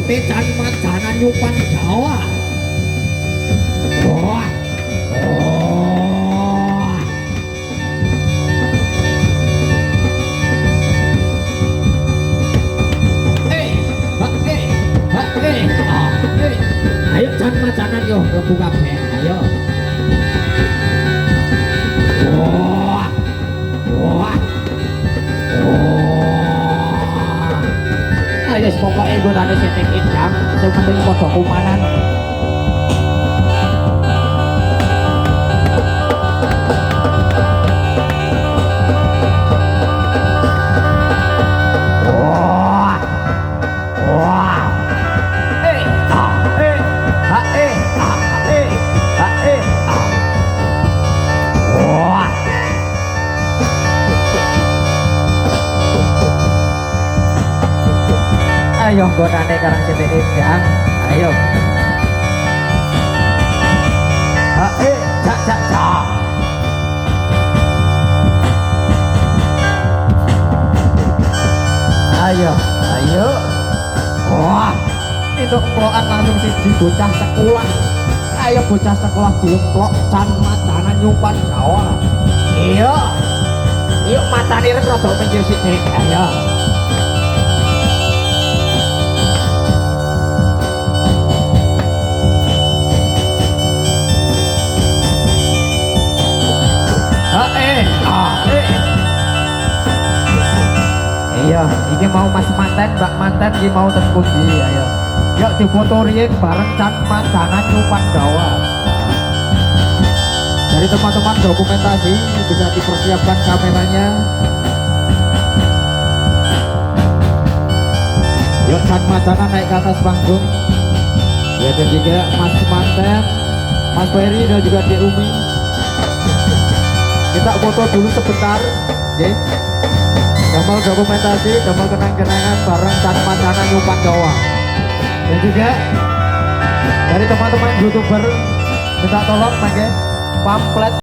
putih dan Madana nyupan Jawa. Wah. Ayo Jan Madana yo mlebu kabeh. Ayo. Wah. Wah. Ayo pokoke nggonane sithik indang, sing penting padha kumanan. Ayo gonane karang sithik indang. Ayo. Cak cak cak. Ayo, ayo. Wah, itu emplokan langsung siji bocah sekolah. Ayo bocah sekolah diemplok Jan Madana nyupan Jawa. Iya. Yuk matane rada minggir sithik. Ayo. Iya, ini mau mas manten, mbak manten, ini mau ten pundi, ayo. Yuk difoto riyen bareng Jan Madana nyupan Jawa. Dari teman-teman dokumentasi bisa dipersiapkan kameranya. Yuk Jan Madana naik ke atas panggung. Ya dan juga mas manten, mas Ferry dan juga Dek Umi. Kita foto dulu sebentar, oke? Damel dokumentasi, damel kenang-kenangan bareng Jan Madana nyupan Jawa. Dan juga dari teman-teman YouTuber minta tolong pakai pamflet